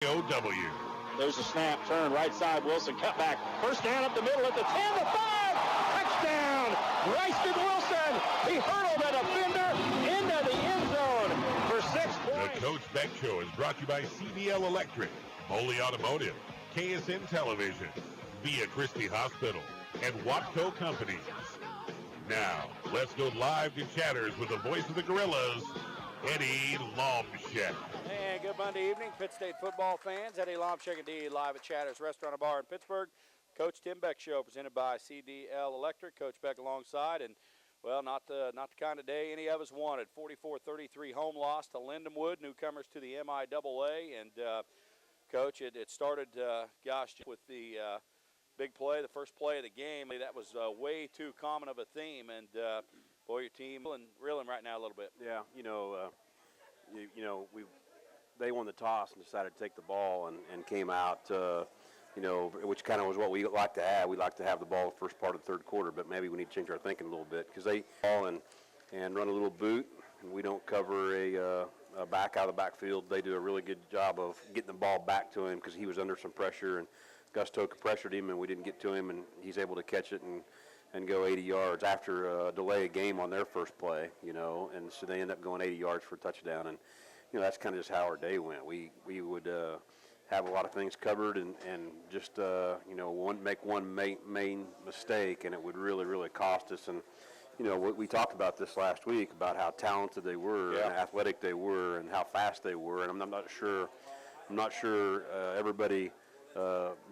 KKOW. There's a snap, turn, right side, Wilson, cut back. First down up the middle at the 10, the 5, touchdown! Royston Wilson, he hurled a defender into the end zone for 6 points. The Coach Beck Show is brought to you by CBL Electric, Holy Automotive, KSN Television, Via Christi Hospital, and Watco Companies. Now, let's go live to Chatters with the voice of the Gorillas, Eddie Lomshed. And good Monday evening, Pitt State football fans. Eddie Lomshed indeed live at Chatters Restaurant and Bar in Pittsburgh. Coach Tim Beck Show presented by CDL Electric. Coach Beck alongside, and well, not the kind of day any of us wanted. 44-33 home loss to Lindenwood, newcomers to the MIAA. And Coach, it started, with the big play, the first play of the game. That was way too common of a theme, and boy, your team reeling right now a little bit. Yeah, they won the toss and decided to take the ball and came out, which kind of was what we like to have. We like to have the ball the first part of the third quarter, but maybe we need to change our thinking a little bit because they ball and run a little boot, and we don't cover a back out of the backfield. They do a really good job of getting the ball back to him because he was under some pressure, and Gus Toka pressured him, and we didn't get to him, and he's able to catch it and go 80 yards after a delay of game on their first play, and so they end up going 80 yards for a touchdown. And, that's kind of just how our day went. We would have a lot of things covered and just, make one main mistake, and it would really, really cost us. And, we talked about this last week about how talented they were and athletic they were and how fast they were. And I'm not sure everybody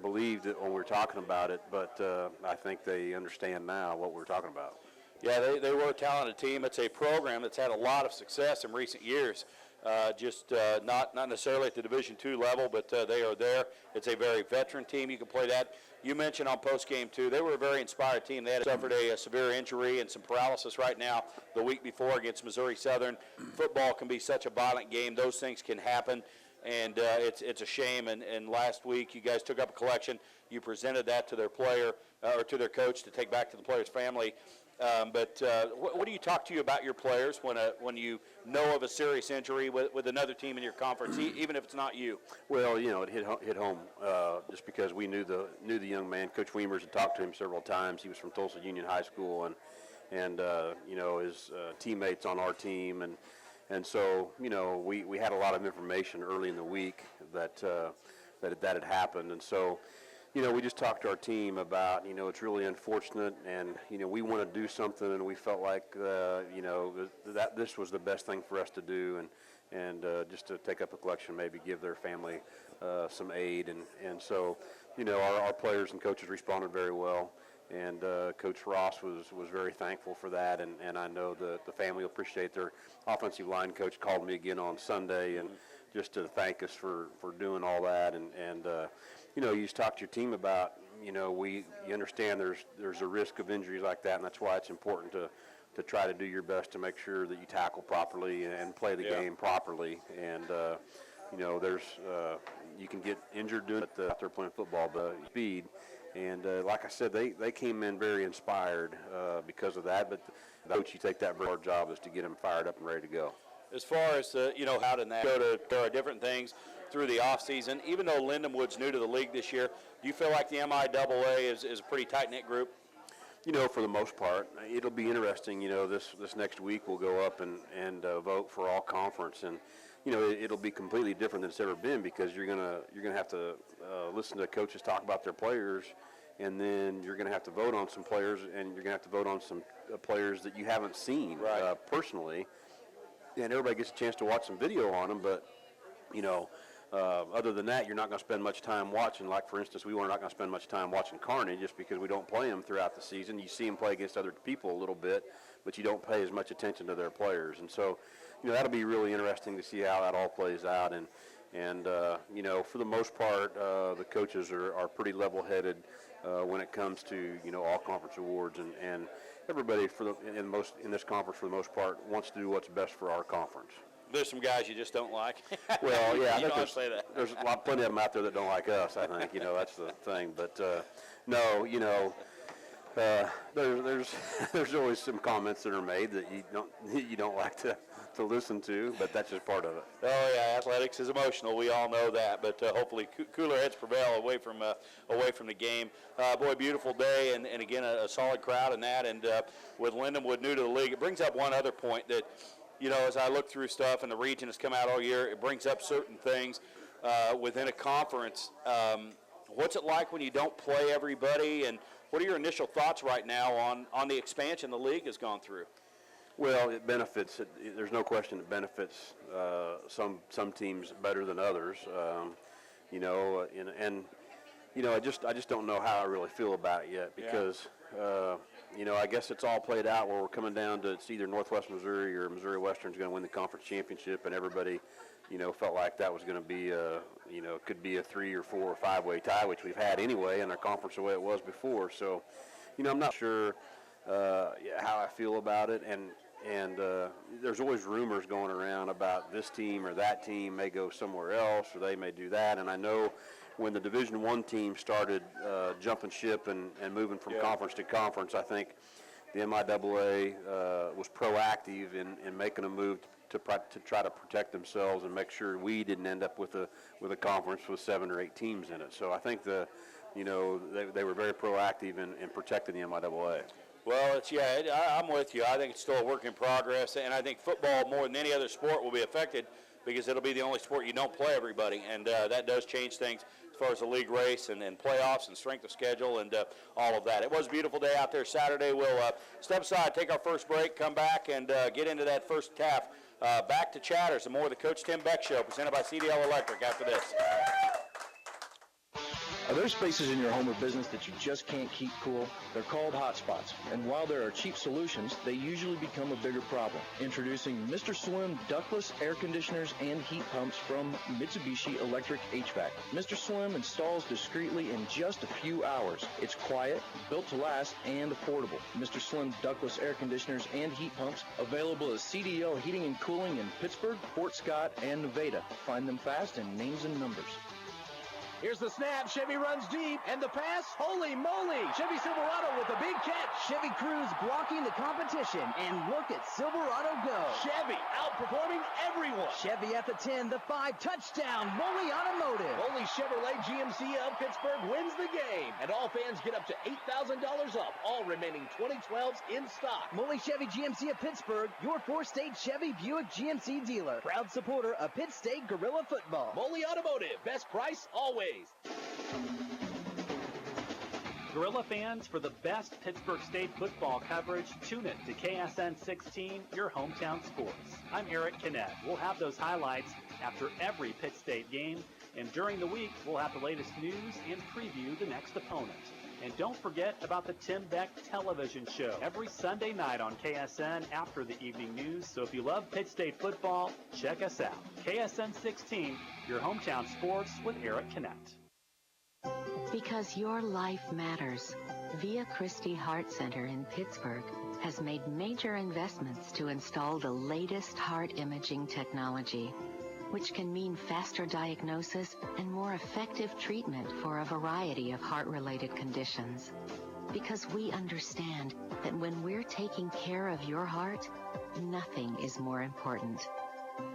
believed it when we were talking about it, but I think they understand now what we're talking about. Yeah, they were a talented team. It's a program that's had a lot of success in recent years. Not necessarily at the Division II level, but they are there. It's a very veteran team. You can play that. You mentioned on post-game, too, they were a very inspired team. They had suffered a severe injury and some paralysis right now the week before against Missouri Southern. Football can be such a violent game. Those things can happen, and it's a shame. And last week you guys took up a collection. You presented that to their player or to their coach to take back to the player's family. But what do you talk to you about your players when you know of a serious injury with another team in your conference, even if it's not you? Well, it hit home just because we knew the young man. Coach Weimers had talked to him several times. He was from Tulsa Union High School, and his teammates on our team, and so we had a lot of information early in the week that had happened, and so. We just talked to our team about, it's really unfortunate, and, we want to do something, and we felt like, that this was the best thing for us to do, and just to take up a collection, maybe give their family some aid. And so, our players and coaches responded very well, and Coach Ross was very thankful for that, and I know the family will appreciate. Their offensive line coach called me again on Sunday, and just to thank us for doing all that, and you just talk to your team about, you understand there's a risk of injuries like that, and that's why it's important to try to do your best to make sure that you tackle properly and play the game properly. And, you can get injured doing it out there playing football, but speed. And like I said, they came in very inspired because of that, but the coach, you take that our job is to get them fired up and ready to go. As far as, how did that there are different things through the offseason. Even though Lindenwood's new to the league this year, do you feel like the MIAA is a pretty tight-knit group? For the most part. It'll be interesting, this next week we'll go up and vote for all conference, and, it'll be completely different than it's ever been because you're gonna have to listen to coaches talk about their players, and then you're going to have to vote on some players, and you're going to have to vote on some players that you haven't seen personally, and everybody gets a chance to watch some video on them, but, other than that, you're not going to spend much time watching. Like, for instance, we were not going to spend much time watching Kearney just because we don't play them throughout the season. You see them play against other people a little bit, but you don't pay as much attention to their players. And so, that'll be really interesting to see how that all plays out. And for the most part, the coaches are pretty level-headed when it comes to, all conference awards. And everybody in this conference, for the most part, wants to do what's best for our conference. There's some guys you just don't like. Well, yeah, I think there's plenty of them out there that don't like us. I think that's the thing. But no, there's always some comments that are made that you don't like to to listen to, but that's just part of it. Oh yeah, athletics is emotional. We all know that, but hopefully cooler heads prevail away from the game. Boy, beautiful day, and again a solid crowd in that. And with Lindenwood new to the league, it brings up one other point that, as I look through stuff and the region has come out all year, it brings up certain things within a conference. What's it like when you don't play everybody, and what are your initial thoughts right now on the expansion the league has gone through? Well, it benefits. There's no question it benefits some teams better than others. I just don't know how I really feel about it yet because, I guess it's all played out where we're coming down to it's either Northwest Missouri or Missouri Western's going to win the conference championship, and everybody, felt like that was going to be, could be a 3 or 4 or 5-way tie, which we've had anyway in our conference the way it was before. So, I'm not sure how I feel about it, and there's always rumors going around about this team or that team may go somewhere else or they may do that. And I know when the Division I team started jumping ship and moving from conference to conference, I think the MIAA was proactive in making a move to try to protect themselves and make sure we didn't end up with a conference with 7 or 8 teams in it. So I think they were very proactive in protecting the MIAA. Well, I'm with you. I think it's still a work in progress, and I think football more than any other sport will be affected because it'll be the only sport you don't play everybody, and that does change things as far as the league race and playoffs and strength of schedule and all of that. It was a beautiful day out there Saturday. We'll step aside, take our first break, come back, and get into that first half. Back to Chatters and more of the Coach Tim Beck Show presented by CDL Electric after this. Are there spaces in your home or business that you just can't keep cool? They're called hotspots, and while there are cheap solutions, they usually become a bigger problem. Introducing Mr. Slim ductless air conditioners and heat pumps from Mitsubishi Electric HVAC. Mr. Slim installs discreetly in just a few hours. It's quiet, built to last, and affordable. Mr. Slim ductless air conditioners and heat pumps available at CDL Heating and Cooling in Pittsburg, Fort Scott, and Nevada. Find them fast in names and numbers. Here's the snap. Chevy runs deep. And the pass. Holy moly. Chevy Silverado with a big catch. Chevy Cruze blocking the competition. And look at Silverado go. Chevy outperforming everyone. Chevy at the 10, the 5, touchdown. Moley Automotive. Moley Chevrolet GMC of Pittsburgh wins the game. And all fans get up to $8,000 off all remaining 2012s in stock. Moley Chevy GMC of Pittsburgh, your 4-state Chevy Buick GMC dealer. Proud supporter of Pitt State Gorilla Football. Moley Automotive. Best price always. Gorilla fans, for the best Pittsburgh State football coverage, tune in to KSN 16, your hometown sports. I'm Eric Kinnett. We'll have those highlights after every Pitt State game, and during the week, we'll have the latest news and preview the next opponent. And don't forget about the Tim Beck television show every Sunday night on KSN after the evening news. So if you love Pitt State football, check us out. KSN 16, your hometown sports with Eric Kinnett. Because your life matters, Via Christi Heart Center in Pittsburgh has made major investments to install the latest heart imaging technology, which can mean faster diagnosis and more effective treatment for a variety of heart-related conditions. Because we understand that when we're taking care of your heart, nothing is more important.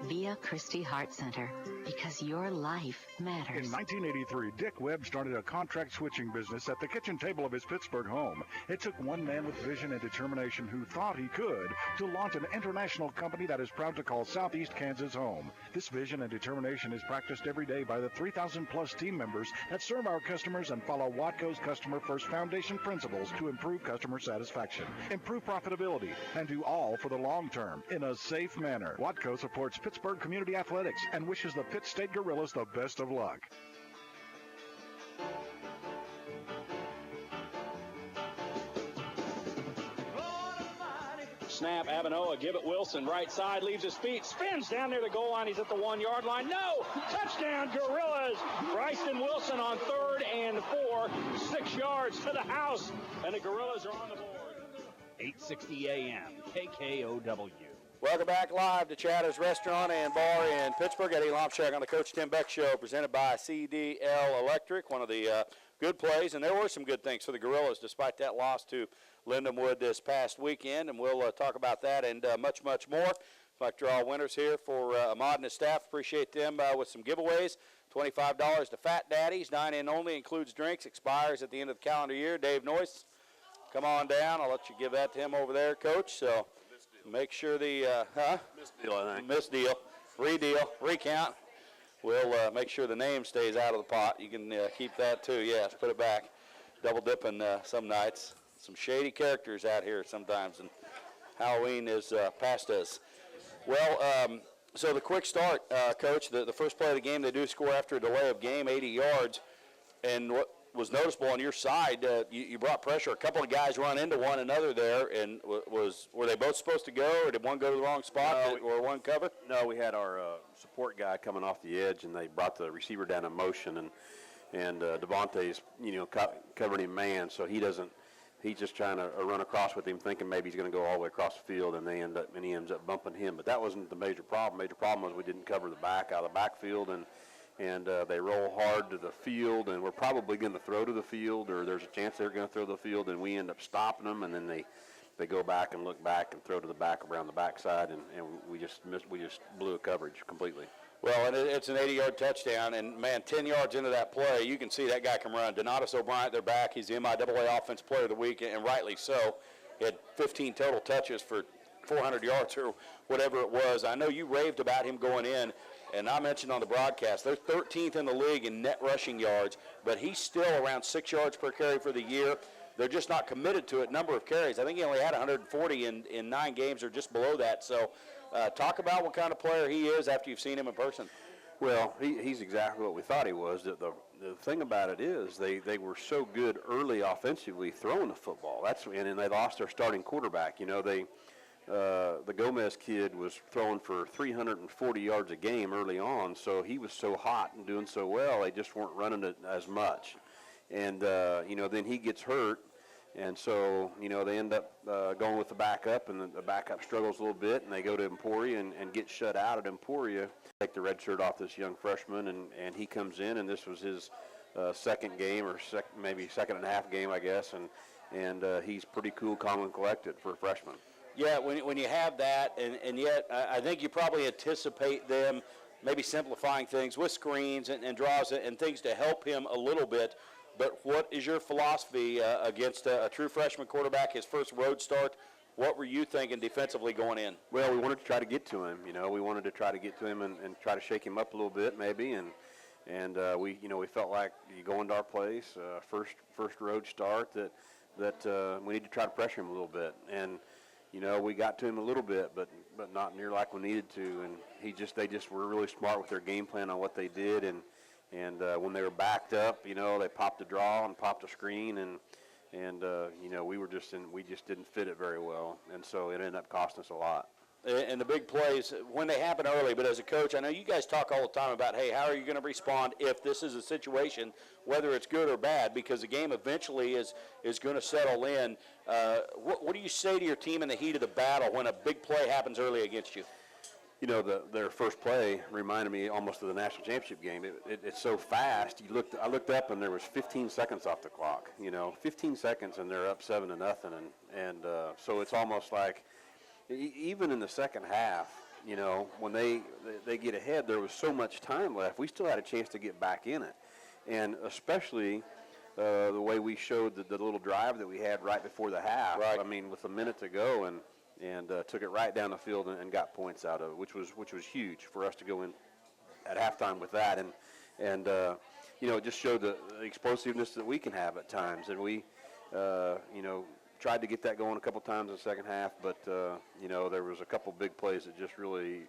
Via Christi Heart Center, because your life matters. In 1983, Dick Webb started a contract switching business at the kitchen table of his Pittsburgh home. It took one man with vision and determination who thought he could to launch an international company that is proud to call Southeast Kansas home. This vision and determination is practiced every day by the 3,000-plus team members that serve our customers and follow Watco's Customer First Foundation principles to improve customer satisfaction, improve profitability, and do all for the long term in a safe manner. Watco supports Pittsburgh Community Athletics and wishes the Pitt State Gorillas the best of luck. Snap, Avanoa, give it Wilson, right side, leaves his feet, spins down near the goal line. He's at the 1-yard line. No! Touchdown, Gorillas! Bryson Wilson on 3rd and 4, 6 yards to the house, and the Gorillas are on the board. 8:60 a.m. KKOW. Welcome back live to Chatters Restaurant and Bar in Pittsburgh. Eddie Lomchak on the Coach Tim Beck Show, presented by CDL Electric, one of the good plays. And there were some good things for the Gorillas, despite that loss to Lindenwood this past weekend. And we'll talk about that and much, much more. like to draw winners here for Ahmad and his staff. Appreciate them with some giveaways. $25 to Fat Daddies, 9 in only, includes drinks, expires at the end of the calendar year. Dave Noyce, come on down. I'll let you give that to him over there, Coach. So make sure the Missed deal, I think. missed deal, redeal, recount. We'll make sure the name stays out of the pot. You can keep that too. Yes, put it back. Double dipping some nights. Some shady characters out here sometimes, and Halloween is past us. Well, so the quick start, Coach, the first play of the game, they do score after a delay of game, 80 yards. And what was noticeable on your side, you brought pressure. A couple of guys run into one another there, and were they both supposed to go, or did one go to the wrong spot or one cover? No, we had our support guy coming off the edge, and they brought the receiver down in motion, and Devontae's, covering him man, so he's just trying to run across with him, thinking maybe he's going to go all the way across the field, and he ends up bumping him. But that wasn't the major problem. Major problem was we didn't cover the back out of the backfield, and they roll hard to the field, and we're probably going to throw to the field, or there's a chance they're going to throw to the field, and we end up stopping them, and then they go back and look back and throw to the back around the backside, and we just blew a coverage completely. Well, and it's an 80-yard touchdown, and, man, 10 yards into that play, you can see that guy can run. Donatus O'Brien, their back, he's the MIAA Offensive Player of the Week, and rightly so. He had 15 total touches for 400 yards or whatever it was. I know you raved about him going in, and I mentioned on the broadcast, they're 13th in the league in net rushing yards, but he's still around 6 yards per carry for the year. They're just not committed to it, number of carries. I think he only had 140 in 9 games or just below that. So talk about what kind of player he is after you've seen him in person. Well, he's exactly what we thought he was. The thing about it is they were so good early offensively throwing the football. And they lost their starting quarterback. The Gomez kid was throwing for 340 yards a game early on, so he was so hot and doing so well, they just weren't running it as much. And, then he gets hurt, and so, they end up going with the backup, and the backup struggles a little bit, and they go to Emporia and get shut out at Emporia. Take the red shirt off this young freshman, and he comes in, and this was his second game, or maybe second and a half game, I guess, and he's pretty cool, calm, and collected for a freshman. Yeah, when you have that, and yet I think you probably anticipate them maybe simplifying things with screens and draws and things to help him a little bit. But what is your philosophy against a true freshman quarterback, his first road start? What were you thinking defensively going in? Well, we wanted to try to get to him. We wanted to try to get to him and try to shake him up a little bit maybe. And we felt like you go into our place, first road start, that we need to try to pressure him a little bit. And we got to him a little bit, but not near like we needed to. And they just were really smart with their game plan on what they did. And when they were backed up, they popped a draw and popped a screen, and we just didn't fit it very well, and so it ended up costing us a lot. And the big plays, when they happen early, but as a coach, I know you guys talk all the time about, hey, how are you going to respond if this is a situation, whether it's good or bad, because the game eventually is going to settle in. What do you say to your team in the heat of the battle when a big play happens early against you? Their first play reminded me almost of the national championship game. It's so fast. I looked up and there was 15 seconds off the clock. 15 seconds and they're up 7-0, and so it's almost like even in the second half, when they get ahead, there was so much time left. We still had a chance to get back in it, and especially the way we showed the little drive that we had right before the half. Right. I mean, with a minute to go, and took it right down the field and got points out of it, which was huge for us to go in at halftime with that, and it just showed the explosiveness that we can have at times, and we tried to get that going a couple times in the second half, but there was a couple big plays that just really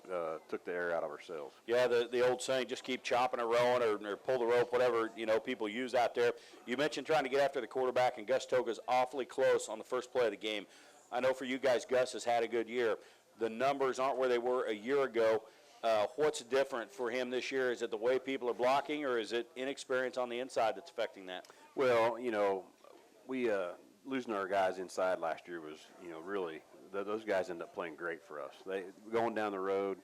took the air out of ourselves. Yeah, the old saying, just keep chopping or rowing or pull the rope, whatever people use out there. You mentioned trying to get after the quarterback, and Gus Toga's awfully close on the first play of the game. I know for you guys, Gus has had a good year. The numbers aren't where they were a year ago. What's different for him this year? Is it the way people are blocking, or is it inexperience on the inside that's affecting that? Well, we losing our guys inside last year was, really, those guys ended up playing great for us. They going down the road,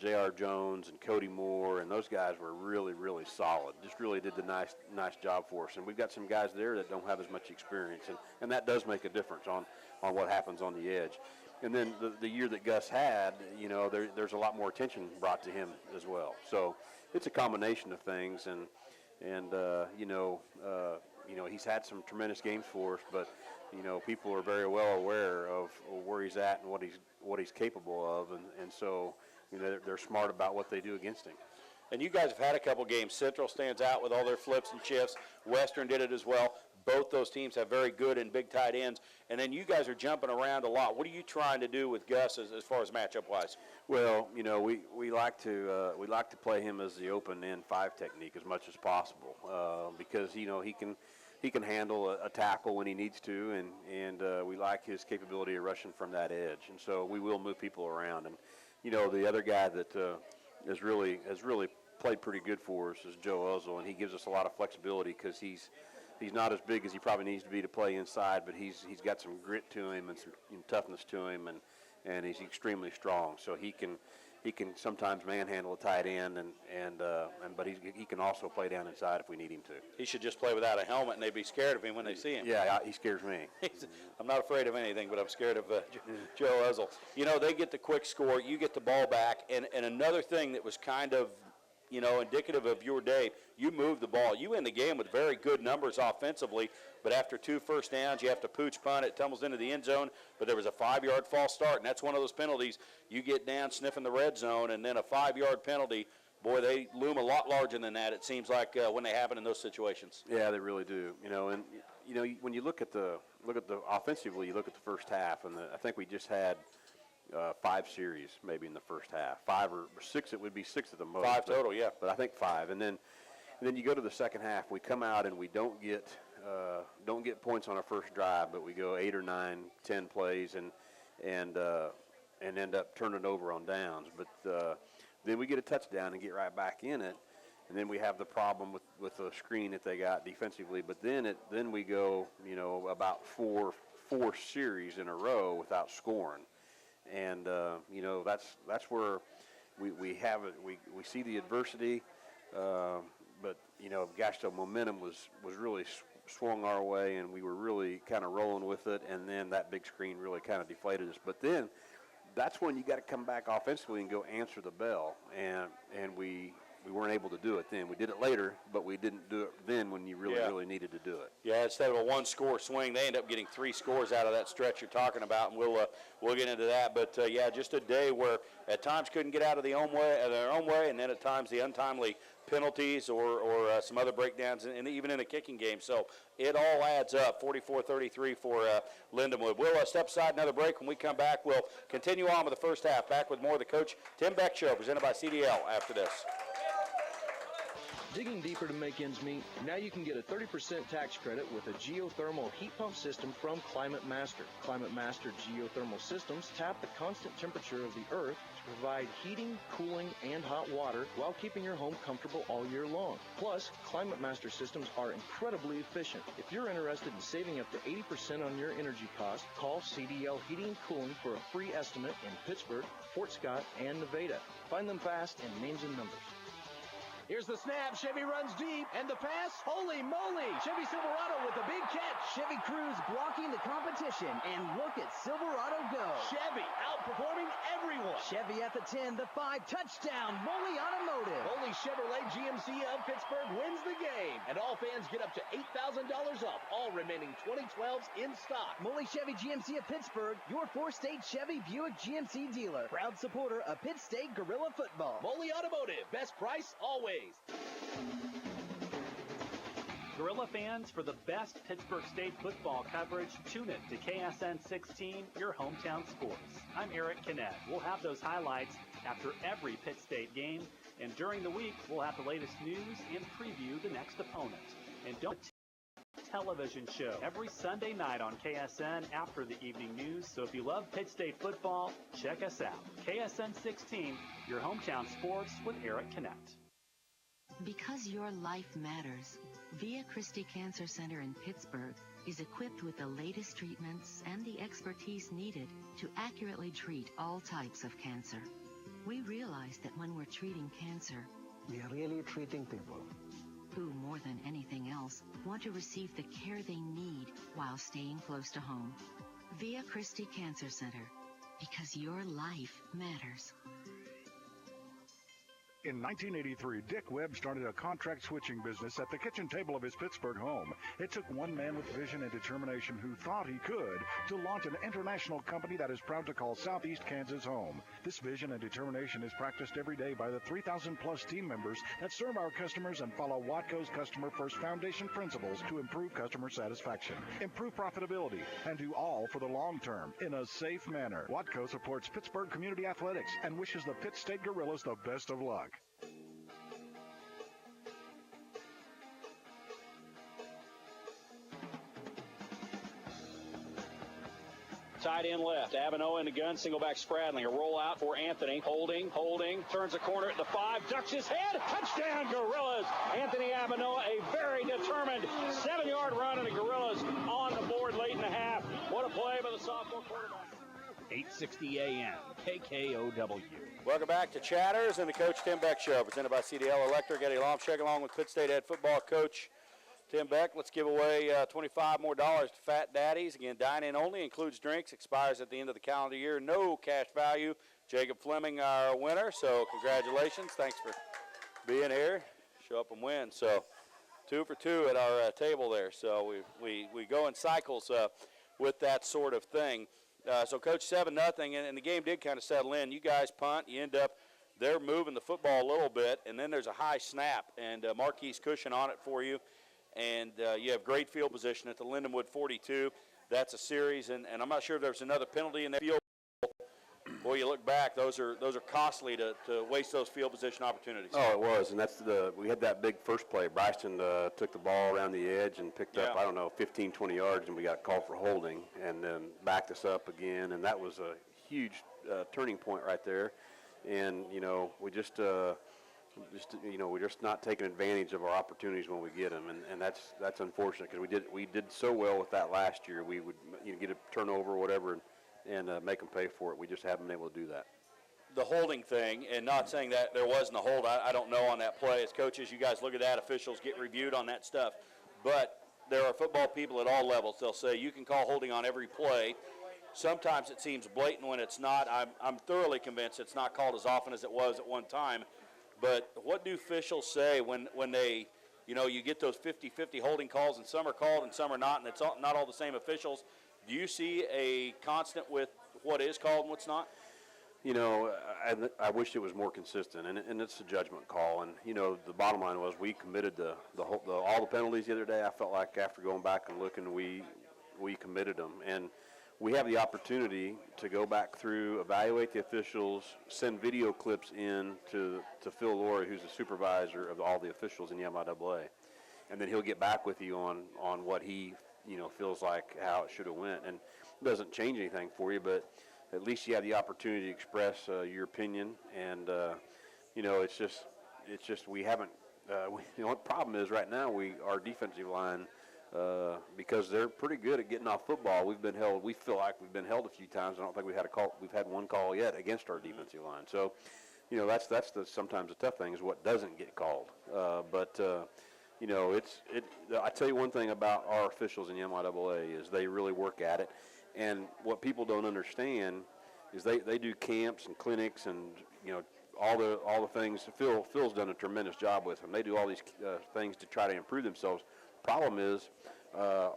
J.R. Jones and Cody Moore, and those guys were really, really solid. Just really did the nice job for us. And we've got some guys there that don't have as much experience, and that does make a difference on what happens on the edge. And then the year that Gus had, you know, there's a lot more attention brought to him as well. So it's a combination of things, and he's had some tremendous games for us, but you know, people are very well aware of where he's at and what he's capable of, and so you know they're smart about what they do against him. And you guys have had a couple games. Central stands out with all their flips and shifts. Western did it as well. Both those teams have very good and big tight ends. And then you guys are jumping around a lot. What are you trying to do with Gus as far as matchup-wise? Well, you know, we like to play him as the open end 5 technique as much as possible because you know he can handle a tackle when he needs to, and we like his capability of rushing from that edge. And so we will move people around. And you know, the other guy that has really played pretty good for us is Joe Ozil, and he gives us a lot of flexibility because he's not as big as he probably needs to be to play inside, but he's got some grit to him and some toughness to him, and he's extremely strong. So he can sometimes manhandle a tight end, but he can also play down inside if we need him to. He should just play without a helmet, and they'd be scared of him when they see him. Yeah, he scares me. I'm not afraid of anything, but I'm scared of Joe Ozil. You know, they get the quick score, you get the ball back, and another thing that was kind of, you know, indicative of your day, you moved the ball. You end the game with very good numbers offensively, but after 2 first downs, you have to pooch punt. It tumbles into the end zone, but there was a 5-yard false start, and that's one of those penalties. You get down sniffing the red zone, and then a 5-yard penalty. Boy, they loom a lot larger than that, it seems like, when they happen in those situations. Yeah, they really do. You know, and you know, when you look at the offensively, you look at the first half, and I think we just had 5 series maybe in the first half, 5 or 6. It would be 6 at the most. 5 total, yeah. But I think 5, and then you go to the second half. We come out and we don't get points on our first drive, but we go 8 or 9, 10 plays and end up turning over on downs. But then we get a touchdown and get right back in it, and then we have the problem with the screen that they got defensively. But then we go, you know, about four series in a row without scoring. And you know, that's where we have it. We see the adversity, but you know, gosh, the momentum was really swung our way, and we were really kind of rolling with it. And then that big screen really kind of deflated us. But then that's when you got to come back offensively and go answer the bell. And we weren't able to do it then. We did it later, but we didn't do it then when you really needed to do it. Yeah, instead of a 1-score swing, they end up getting 3 scores out of that stretch you're talking about, and we'll get into that. But yeah, just a day where at times couldn't get out of their own way, and then at times the untimely penalties or some other breakdowns, and even in a kicking game. So it all adds up. 44-33 for Lindenwood. We'll step aside another break. When we come back, we'll continue on with the first half. Back with more of the Coach Tim Beck Show, presented by CDL after this. Digging deeper to make ends meet? Now you can get a 30% tax credit with a geothermal heat pump system from Climate Master. Climate Master geothermal systems tap the constant temperature of the earth to provide heating, cooling, and hot water while keeping your home comfortable all year long. Plus, Climate Master systems are incredibly efficient. If you're interested in saving up to 80% on your energy costs, call CDL Heating and Cooling for a free estimate in Pittsburg, Fort Scott, and Nevada. Find them fast and names and numbers. Here's the snap. Chevy runs deep. And the pass. Holy moly. Chevy Silverado with a big catch. Chevy Cruze blocking the competition. And look at Silverado go. Chevy outperforming everyone. Chevy at the 10, the 5, touchdown. Moley Automotive. Moley Chevrolet GMC of Pittsburg wins the game. And all fans get up to $8,000 off all remaining 2012s in stock. Moley Chevy GMC of Pittsburg, your 4-state Chevy Buick GMC dealer. Proud supporter of Pitt State Gorilla Football. Moley Automotive. Best price always. Gorilla fans, for the best Pittsburg State football coverage, tune in to KSN 16, your hometown sports. I'm Eric Kinnett. We'll have those highlights after every Pitt State game, and during the week, we'll have the latest news and preview the next opponent. And don't television show every Sunday night on KSN after the evening news. So if you love Pitt State football, check us out. KSN 16, your hometown sports with Eric Kinnett. Because your life matters, Via Christi Cancer Center in Pittsburgh is equipped with the latest treatments and the expertise needed to accurately treat all types of cancer. We realize that when we're treating cancer, we are really treating people who, more than anything else, want to receive the care they need while staying close to home. Via Christi Cancer Center. because your life matters. In 1983, Dick Webb started a contract switching business at the kitchen table of his Pittsburgh home. It took one man with vision and determination who thought he could to launch an international company that is proud to call Southeast Kansas home. This vision and determination is practiced every day by the 3,000-plus team members that serve our customers and follow Watco's Customer First Foundation principles to improve customer satisfaction, improve profitability, and do all for the long term in a safe manner. Watco supports Pittsburgh Community Athletics and wishes the Pitt State Gorillas the best of luck. Tight end left. Abinoa in the gun. Single back Spradling. A roll out for Anthony. Holding. Turns the corner at the 5. Ducks his head. Touchdown, Gorillas. Anthony Abinoa, a very determined 7-yard run, and the Gorillas on the board late in the half. What a play by the sophomore quarterback. 8:60 a.m. KKOW. Welcome back to Chatters and the Coach Tim Beck Show, presented by CDL Electric. Eddie Lomchek along with Pitt State head football coach Tim Beck. Let's give away $25 more to Fat Daddies. Again, dine-in only, includes drinks, expires at the end of the calendar year. No cash value. Jacob Fleming, our winner, so congratulations. Thanks for being here. Show up and win. So 2 for 2 at our table there. So we go in cycles with that sort of thing. So Coach, 7-0, and the game did kind of settle in. You guys punt. You end up, they're moving the football a little bit, and then there's a high snap, and Marquise Cushion on it for you. And you have great field position at the Lindenwood 42. That's a series, and I'm not sure if there's another penalty in that field. Boy, you look back; those are costly to waste those field position opportunities. Oh, it was, and we had that big first play. Bryson took the ball around the edge and picked up, 15, 20 yards, and we got called for holding, and then backed us up again, and that was a huge turning point right there. And we're just not taking advantage of our opportunities when we get them, and that's unfortunate because we did so well with that last year. We would get a turnover or whatever and make them pay for it. We just haven't been able to do that. The holding thing, and not saying that there wasn't a hold, I don't know on that play. As coaches, you guys look at that, officials get reviewed on that stuff. But there are football people at all levels. They'll say you can call holding on every play. Sometimes it seems blatant when it's not. I'm thoroughly convinced it's not called as often as it was at one time. But what do officials say when they, you get those 50-50 holding calls, and some are called and some are not, and it's not all the same officials? Do you see a constant with what is called and what's not? I wish it was more consistent, and it's a judgment call. And the bottom line was we committed all the penalties the other day. I felt like after going back and looking, we committed them, and we have the opportunity to go back through, evaluate the officials, send video clips in to Phil Laurie, who's the supervisor of all the officials in the MIAA, and then he'll get back with you on what he feels like how it should have went. And it doesn't change anything for you, but at least you have the opportunity to express your opinion. And it's just we haven't. The only problem is right now our defensive line. Because they're pretty good at getting off football. We've been held. We feel like we've been held a few times. I don't think we've had one call yet against our defensive line. So, that's sometimes the tough thing is what doesn't get called. I tell you one thing about our officials in the MIAA is they really work at it. And what people don't understand is they do camps and clinics and all the things. Phil's done a tremendous job with them. They do all these things to try to improve themselves. Problem is, a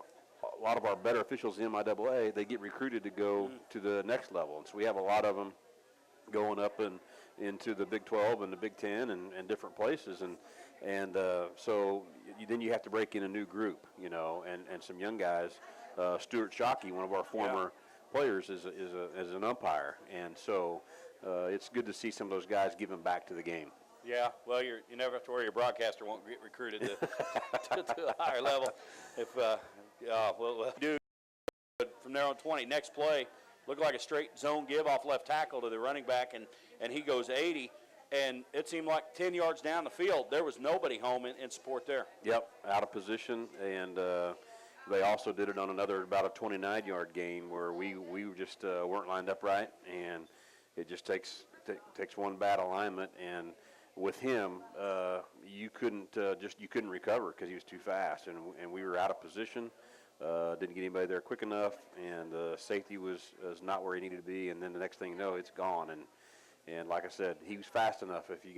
lot of our better officials in MIAA, they get recruited to go to the next level. And so we have a lot of them going up into the Big 12 and the Big 10 and different places. And so then you have to break in a new group, and some young guys. Stuart Shockey, one of our former players, is an umpire. And so it's good to see some of those guys giving back to the game. Yeah, well, you never have to worry your broadcaster won't get recruited to a higher level. Do from there on 20. Next play, looked like a straight zone give off left tackle to the running back, and he goes 80. And it seemed like 10 yards down the field, there was nobody home in support there. Yep, out of position, and they also did it on about a 29-yard gain where we just weren't lined up right, and it just takes one bad alignment. And with him, you couldn't recover because he was too fast, and we were out of position. didn't get anybody there quick enough, and safety was not where he needed to be. And then the next thing you know, it's gone. And like I said, he was fast enough. If he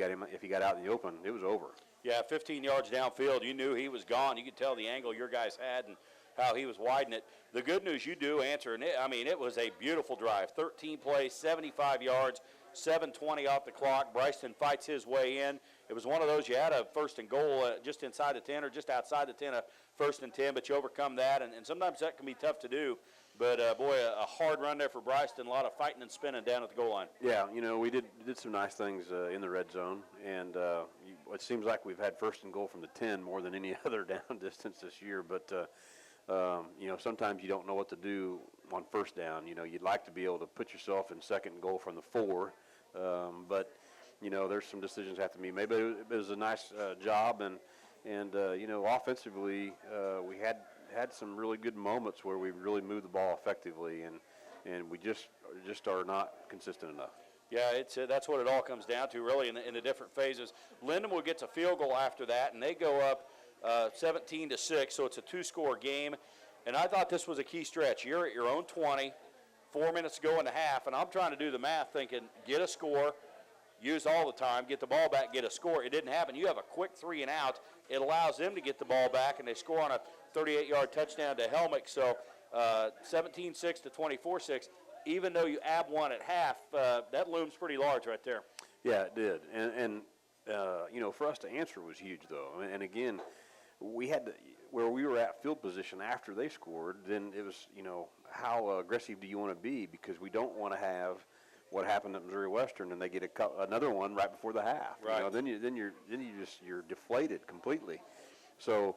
got out in the open, it was over. Yeah, 15 yards downfield, you knew he was gone. You could tell the angle your guys had and how he was widening it. The good news, you do answer, and it was a beautiful drive. 13 plays, 75 yards, 7:20 off the clock. Bryson fights his way in. It was one of those, you had a first and goal just inside the 10 or just outside the 10, a first and 10, but you overcome that, and sometimes that can be tough to do. But, boy, a hard run there for Bryson, a lot of fighting and spinning down at the goal line. Yeah, we did some nice things in the red zone, and it seems like we've had first and goal from the 10 more than any other down distance this year. But, sometimes you don't know what to do on first down. You'd like to be able to put yourself in second and goal from the 4, but, there's some decisions have to be made. But it was a nice job, and offensively we had some really good moments where we really moved the ball effectively, and we just are not consistent enough. Yeah, that's what it all comes down to, really, in the different phases. Lindenwood gets a field goal after that, and they go up 17-6, so it's a 2-score game. And I thought this was a key stretch. You're at your own 20, 4 minutes to go in the half, and I'm trying to do the math thinking, get a score, use all the time, get the ball back, get a score. It didn't happen. You have a quick 3 and out. It allows them to get the ball back, and they score on a 38-yard touchdown to Helmick. So 17-6 to 24-6. Even though you add one at half, that looms pretty large right there. Yeah, it did. And for us to answer was huge, though. And again, we had to, where we were at field position after they scored, then it was, how aggressive do you want to be? Because we don't want to have what happened at Missouri Western, and they get another one right before the half. Right. Then you're deflated completely. So,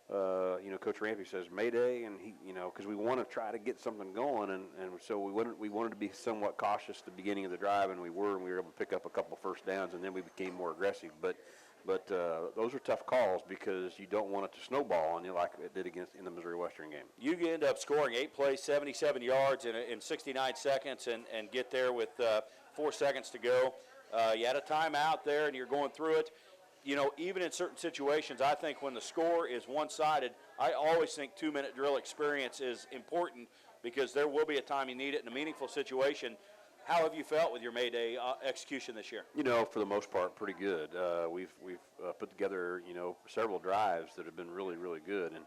Coach Rampy says Mayday, and he, because we want to try to get something going, and so we wanted to be somewhat cautious at the beginning of the drive, and we were able to pick up a couple first downs, and then we became more aggressive. But those are tough calls because you don't want it to snowball on you like it did in the Missouri Western game. You end up scoring 8 plays, 77 yards in 69 seconds and get there with 4 seconds to go. You had a timeout there, and you're going through it. Even in certain situations, I think when the score is one-sided, I always think 2-minute drill experience is important because there will be a time you need it in a meaningful situation. How have you felt with your Mayday execution this year? For the most part, pretty good. We've put together, several drives that have been really, really good, and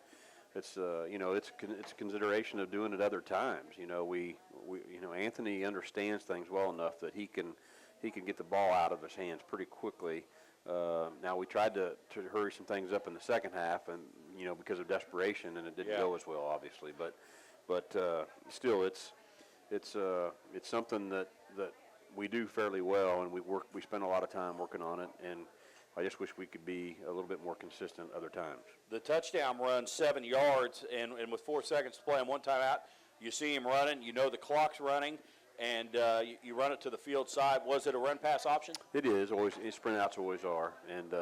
it's a consideration of doing it other times. Anthony understands things well enough that he can get the ball out of his hands pretty quickly. Now we tried to hurry some things up in the second half, and because of desperation, and it didn't go as well, obviously. But still, it's something that we do fairly well, and we spend a lot of time working on it, and I just wish we could be a little bit more consistent other times. The touchdown run 7 yards, and with 4 seconds to play and one timeout, you see him running, the clock's running, and you run it to the field side. Was it a run-pass option? It is. Always, sprint outs always are. And,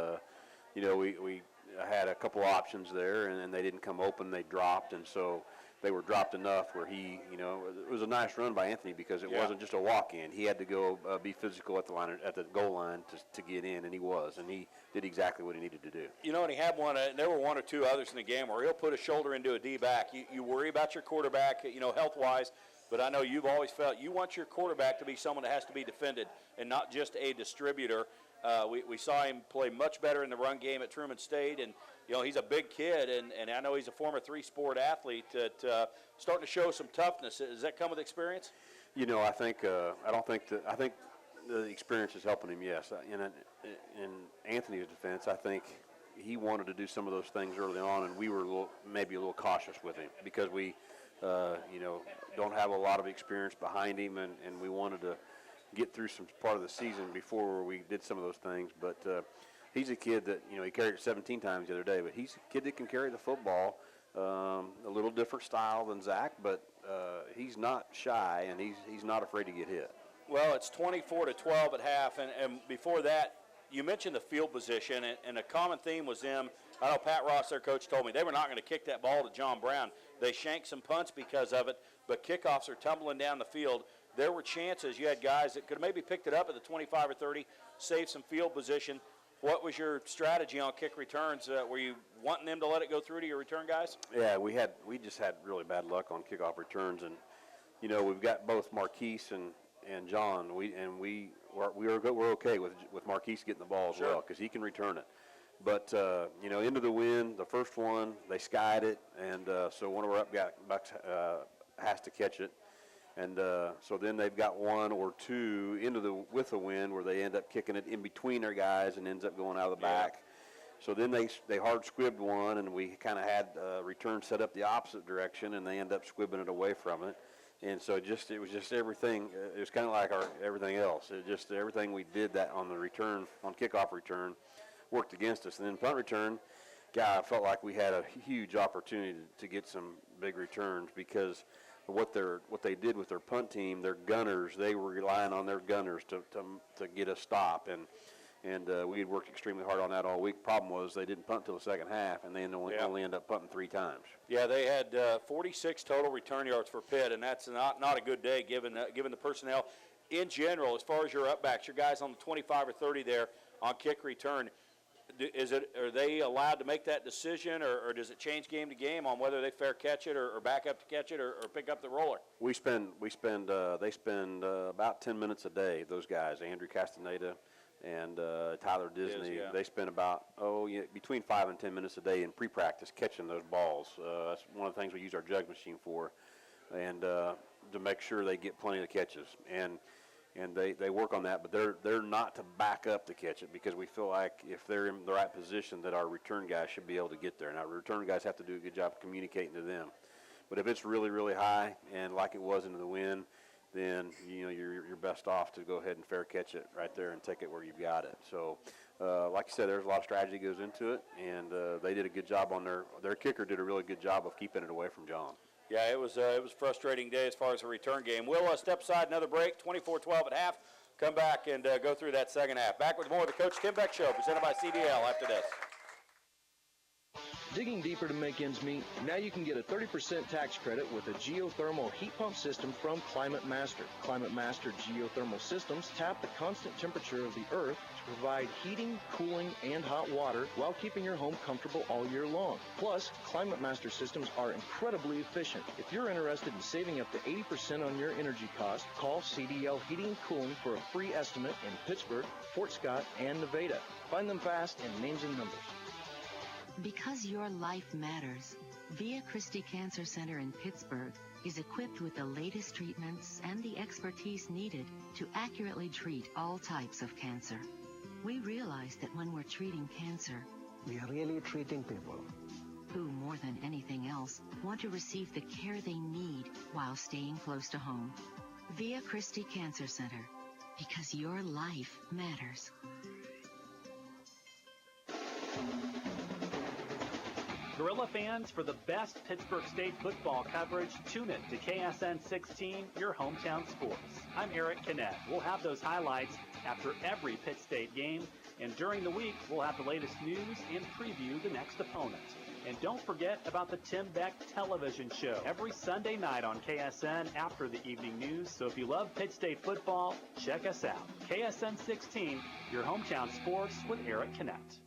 we had a couple options there, and they didn't come open. They dropped, and so they were dropped enough where he, it was a nice run by Anthony because it wasn't just a walk-in. He had to go be physical at the goal line to get in, and he was. And he did exactly what he needed to do. And he had one, and there were 1 or 2 others in the game where he'll put a shoulder into a D-back. You worry about your quarterback, health-wise. But I know you've always felt you want your quarterback to be someone that has to be defended and not just a distributor. We saw him play much better in the run game at Truman State, and he's a big kid, and I know he's a former 3-sport athlete that starting to show some toughness. Does that come with experience? I think I think the experience is helping him. Yes, in Anthony's defense, I think he wanted to do some of those things early on, and we were maybe a little cautious with him because we. Don't have a lot of experience behind him, and we wanted to get through some part of the season before we did some of those things. But he's a kid that, he carried it 17 times the other day, but he's a kid that can carry the football, a little different style than Zach, but he's not shy, and he's not afraid to get hit. Well, it's 24-12 at half, and before that, you mentioned the field position, and a common theme was them. I know Pat Ross, their coach, told me they were not going to kick that ball to John Brown. They shanked some punts because of it, but kickoffs are tumbling down the field. There were chances. You had guys that could have maybe picked it up at the 25 or 30, saved some field position. What was your strategy on kick returns? Were you wanting them to let it go through to your return guys? Yeah, we just had really bad luck on kickoff returns, and we've got both Marquise and John. We're okay with Marquise getting the ball as well because he can return it. But into the wind, the first one they skied it, and so one of our bucks has to catch it. And so then they've got one or two with the wind where they end up kicking it in between their guys and ends up going out of the back. So then they hard squibbed one, and we kind of had return set up the opposite direction, and they end up squibbing it away from it. And so it was just everything. It was kind of like everything else. Everything we did that on the return, on kickoff return, worked against us. And then punt return, I felt like we had a huge opportunity to get some big returns because what they did with their punt team, their gunners, they were relying on their gunners to get a stop, and we had worked extremely hard on that all week. Problem was they didn't punt till the second half, and they only ended up punting 3 times. Yeah, they had 46 total return yards for Pitt, and that's not a good day given the personnel in general. As far as your upbacks, your guys on the 25 or 30 there on kick return. Are they allowed to make that decision, or does it change game to game on whether they fair catch it or back up to catch it or pick up the roller? They spend about 10 minutes a day. Those guys, Andrew Castaneda and Tyler Disney, they spend about between 5 and 10 minutes a day in pre-practice catching those balls. That's one of the things we use our jug machine for, and to make sure they get plenty of catches. And they work on that, but they're not to back up to catch it because we feel like if they're in the right position that our return guys should be able to get there. Now, return guys have to do a good job of communicating to them. But if it's really, really high and like it was into the wind, then you're best off to go ahead and fair catch it right there and take it where you've got it. So, like you said, there's a lot of strategy goes into it, and they did a good job on their kicker did a really good job of keeping it away from John. Yeah, it was a frustrating day as far as the return game. We'll step aside, another break, 24-12 at half. Come back and go through that second half. Back with more of the Coach Tim Beck Show, presented by CDL after this. Digging deeper to make ends meet? Now you can get a 30% tax credit with a geothermal heat pump system from Climate Master. Climate Master geothermal systems tap the constant temperature of the earth to provide heating, cooling, and hot water while keeping your home comfortable all year long. Plus, Climate Master systems are incredibly efficient. If you're interested in saving up to 80% on your energy cost, call CDL Heating and Cooling for a free estimate in Pittsburg, Fort Scott, and Nevada. Find them fast in names and numbers. Because your life matters, Via Christi Cancer Center in Pittsburgh is equipped with the latest treatments and the expertise needed to accurately treat all types of cancer. We realize that when we're treating cancer, we are really treating people who, more than anything else, want to receive the care they need while staying close to home. Via Christi Cancer Center, because your life matters. Gorilla fans, for the best Pittsburg State football coverage, tune in to KSN 16, your hometown sports. I'm Eric Kinnett. We'll have those highlights after every Pitt State game, and during the week, we'll have the latest news and preview the next opponent. And don't forget about the Tim Beck television show every Sunday night on KSN after the evening news. So if you love Pitt State football, check us out. KSN 16, your hometown sports with Eric Kinnett.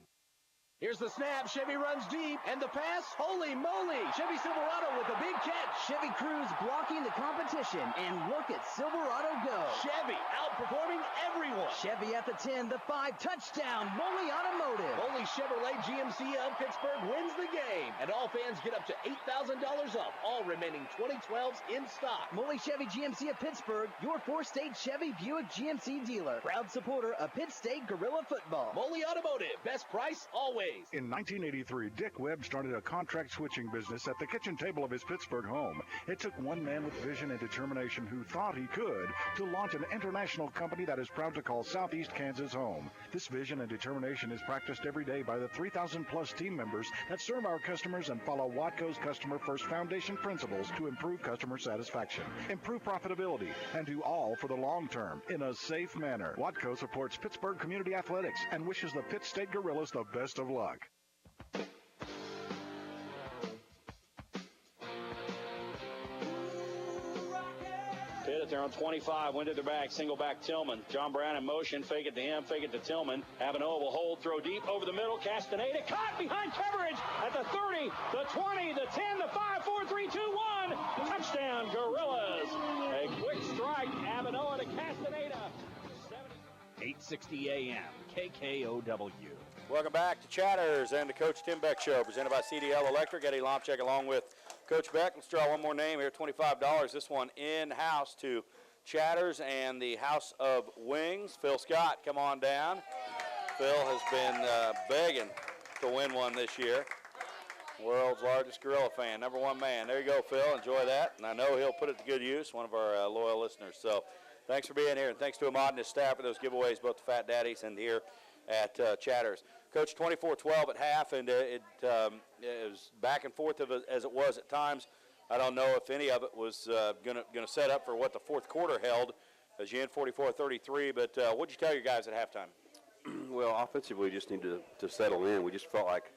Here's the snap. Chevy runs deep. And the pass. Holy moly. Chevy Silverado with a big catch. Chevy Cruz blocking the competition. And look at Silverado go. Chevy outperforming everyone. Chevy at the 10, the 5, touchdown. Moley Automotive. Moley Chevrolet GMC of Pittsburgh wins the game. And all fans get up to $8,000 off all remaining 2012s in stock. Moley Chevy GMC of Pittsburgh, your 4-state Chevy Buick GMC dealer. Proud supporter of Pitt State Gorilla Football. Moley Automotive. Best price always. In 1983, Dick Webb started a contract switching business at the kitchen table of his Pittsburgh home. It took one man with vision and determination who thought he could to launch an international company that is proud to call Southeast Kansas home. This vision and determination is practiced every day by the 3,000-plus team members that serve our customers and follow Watco's Customer First Foundation principles to improve customer satisfaction, improve profitability, and do all for the long term in a safe manner. Watco supports Pittsburgh Community Athletics and wishes the Pitt State Gorillas the best of luck. Pitt there on 25. Went to the back. Single back Tillman. John Brown in motion. Fake it to him. Fake it to Tillman. Avenova will hold. Throw deep over the middle. Castaneda caught behind coverage at the 30, the 20, the 10, the 5, 4, 3, 2, 1. Touchdown, Gorillas. A quick strike. Avenova to Castaneda. 8:60 a.m. KKOW. Welcome back to Chatters and the Coach Tim Beck Show, presented by CDL Electric. Eddie Lomchek along with Coach Beck. Let's draw one more name here, $25. This one in-house to Chatters and the House of Wings. Phil Scott, come on down. Phil has been begging to win one this year. World's largest gorilla fan, number one man. There you go, Phil. Enjoy that. And I know he'll put it to good use, one of our loyal listeners. So thanks for being here, and thanks to Ahmad and his staff for those giveaways, both the Fat Daddies and here at Chatters. Coach, 24-12 at half, and it was back and forth as it was at times. I don't know if any of it was going to set up for what the fourth quarter held, as you end 44-33. But what did you tell your guys at halftime? Well, offensively, we just needed to settle in. We just felt like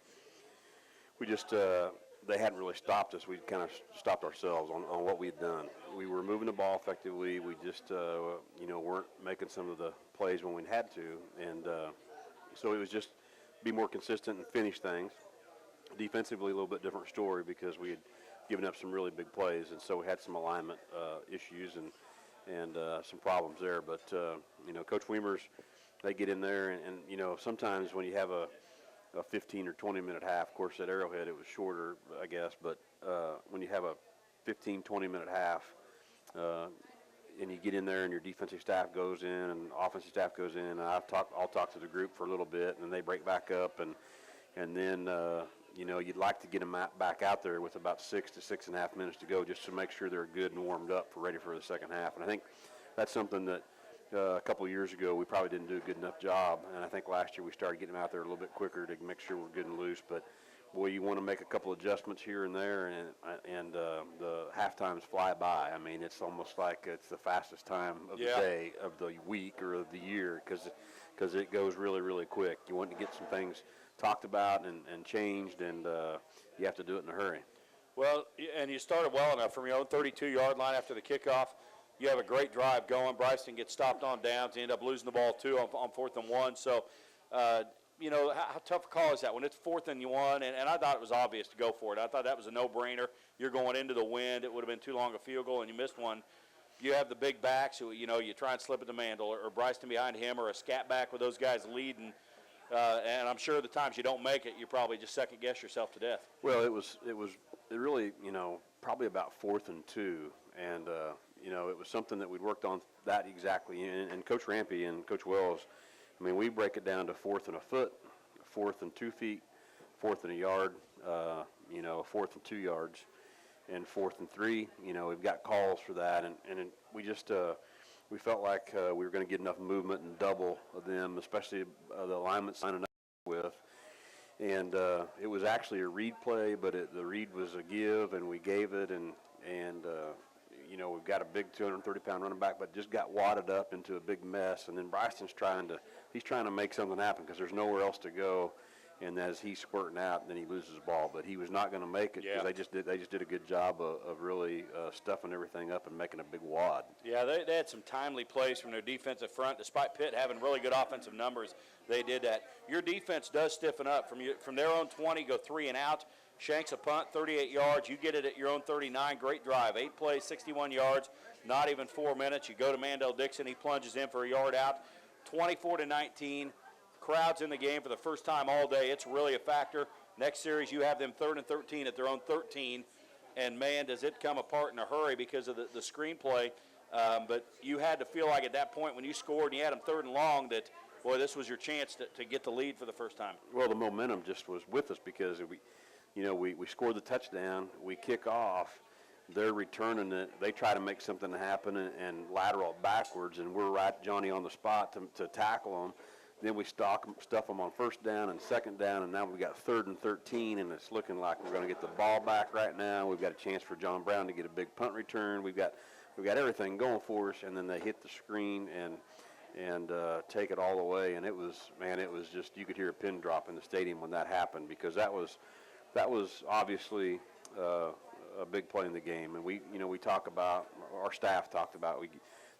they hadn't really stopped us. We kind of stopped ourselves on what we had done. We were moving the ball effectively. We just, weren't making some of the plays when we had to. And so it was just be more consistent and finish things. Defensively, a little bit different story because we had given up some really big plays, and so we had some alignment issues and some problems there. But, Coach Weimer's, they get in there, and sometimes when you have a 15 or 20-minute half, of course, at Arrowhead it was shorter, I guess, but when you have a 15, 20-minute half and you get in there and your defensive staff goes in and offensive staff goes in, and I'll talk to the group for a little bit, and then they break back up, and then you'd like to get them back out there with about 6 to 6.5 minutes to go just to make sure they're good and warmed up ready for the second half. And I think that's something that a couple of years ago we probably didn't do a good enough job, and I think last year we started getting them out there a little bit quicker to make sure we're good and loose. But boy, you want to make a couple adjustments here and there, and the half times fly by. I mean, it's almost like it's the fastest time of the day, of the week, or of the year, because it goes really, really quick. You want to get some things talked about and changed, and you have to do it in a hurry. Well, and you started well enough from your own 32-yard line after the kickoff. You have a great drive going. Bryson gets stopped on downs. You end up losing the ball, too, on 4th and 1. So, how tough a call is that when it's 4th and 1? And I thought it was obvious to go for it. I thought that was a no-brainer. You're going into the wind. It would have been too long a field goal, and you missed one. You have the big backs who, you try and slip it to Mandel or Bryson behind him or a scat back with those guys leading. And I'm sure the times you don't make it, you probably just second-guess yourself to death. Well, it was really, probably about 4th and 2. And, it was something that we'd worked on that exactly. And Coach Rampy and Coach Wells, I mean, we break it down to 4th and a foot, 4th and 2 feet, 4th and a yard, 4th and 2 yards, and 4th and 3. We've got calls for that. And we just we felt like we were going to get enough movement and double of them, especially the alignment signing up with. And it was actually a read play, but the read was a give, and we gave it, and we've got a big 230-pound running back, but just got wadded up into a big mess. And then Bryson's trying to make something happen because there's nowhere else to go. And as he's squirting out, then he loses the ball. But he was not going to make it because they just did a good job of really stuffing everything up and making a big wad. Yeah, they had some timely plays from their defensive front. Despite Pitt having really good offensive numbers, they did that. Your defense does stiffen up. From their own 20, go 3 and out. Shanks a punt, 38 yards. You get it at your own 39. Great drive. 8 plays, 61 yards, not even 4 minutes. You go to Mandel Dixon. He plunges in for a yard out. 24-19. Crowds in the game for the first time all day. It's really a factor. Next series, you have them 3rd and 13 at their own 13. And, man, does it come apart in a hurry because of the screenplay. But you had to feel like at that point when you scored and you had them 3rd and long that, boy, this was your chance to get the lead for the first time. Well, the momentum just was with us because we scored the touchdown. We kick off. They're returning it. They try to make something happen and lateral it backwards, and we're right, Johnny, on the spot to tackle them. Then we stuff them on 1st down and 2nd down, and now we've got 3rd and 13, and it's looking like we're going to get the ball back right now. We've got a chance for John Brown to get a big punt return. We've got everything going for us, and then they hit the screen and take it all the way. And it was just, you could hear a pin drop in the stadium when that happened because that was obviously a big play in the game. And we talk about, our staff talked about,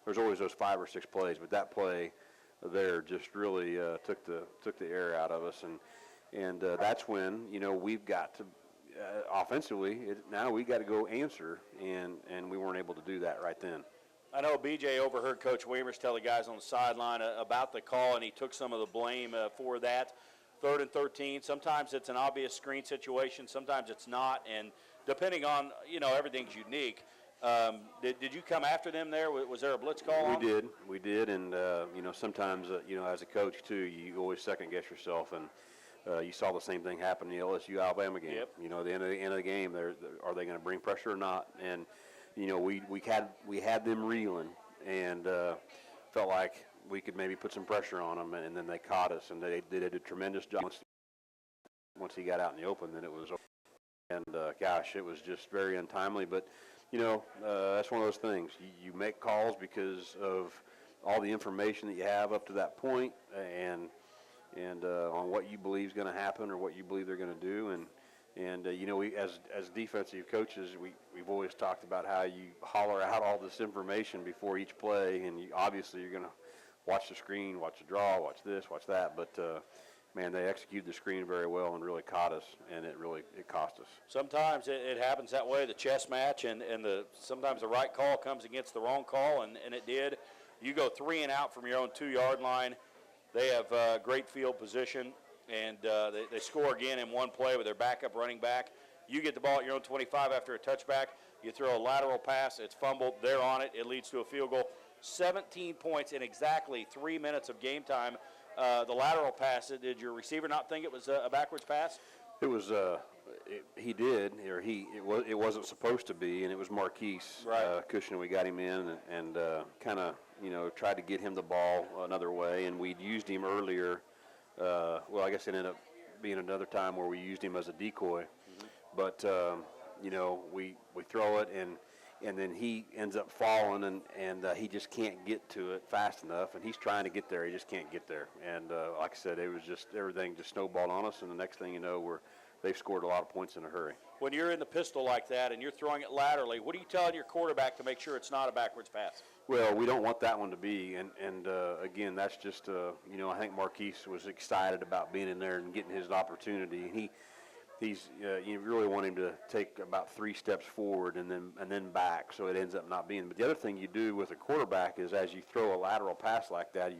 there's always those 5 or 6 plays, but that play there just really took the air out of us. And that's when, we've got to, offensively, now we got to go answer, and we weren't able to do that right then. I know BJ overheard Coach Weimers tell the guys on the sideline about the call, and he took some of the blame for that. 3rd and 13, sometimes it's an obvious screen situation, sometimes it's not, and depending on, everything's unique. Did you come after them there? Was there a blitz call on? We did, and, sometimes, as a coach, too, you always second-guess yourself, and you saw the same thing happen in the LSU-Alabama game. Yep. At the end of the game, are they going to bring pressure or not? And, we had them reeling, and felt like we could maybe put some pressure on them, and then they caught us, and they did a tremendous job. Once he got out in the open, then it was over. And, gosh, it was just very untimely. But, that's one of those things. You make calls because of all the information that you have up to that point, and on what you believe is going to happen or what you believe they're going to do. And we as defensive coaches, we've always talked about how you holler out all this information before each play, and obviously you're going to watch the screen, watch the draw, watch this, watch that. But, man, they executed the screen very well and really caught us, and it cost us. Sometimes it happens that way, the chess match, and sometimes the right call comes against the wrong call, and it did. You go 3 and out from your own 2-yard line. They have great field position, and they score again in one play with their backup running back. You get the ball at your own 25 after a touchback. You throw a lateral pass. It's fumbled. They're on it. It leads to a field goal. 17 points in exactly 3 minutes of game time. The lateral pass, did your receiver not think it was a backwards pass? It was. He did, or it wasn't supposed to be, and it was Marquise Cushing. We got him in and kind of tried to get him the ball another way, and we'd used him earlier. Well, I guess it ended up being another time where we used him as a decoy, but we throw it and then he ends up falling and he just can't get to it fast enough, and he's trying to get there, he just can't get there, and like I said, it was just everything just snowballed on us, and the next thing you know, they've scored a lot of points in a hurry. When you're in the pistol like that and you're throwing it laterally, what are you telling your quarterback to make sure it's not a backwards pass? Well, we don't want that one to be, and again, that's just I think Marquise was excited about being in there and getting his opportunity. You really want him to take about 3 steps forward and then back, so it ends up not being. But the other thing you do with a quarterback is as you throw a lateral pass like that,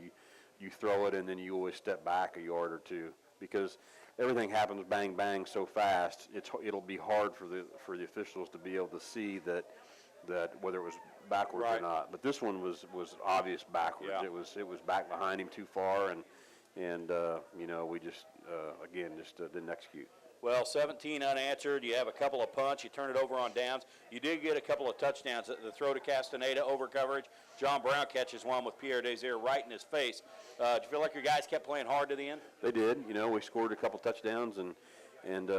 you throw it and then you always step back a yard or two, because everything happens bang bang so fast. It'll be hard for the officials to be able to see that whether it was backwards or not. But this one was obvious backwards. Yeah. It was back behind him too far, and we just didn't execute. Well, 17 unanswered. You have a couple of punts. You turn it over on downs. You did get a couple of touchdowns. The throw to Castaneda over coverage. John Brown catches one with Pierre Desir right in his face. Do you feel like your guys kept playing hard to the end? They did. We scored a couple touchdowns, and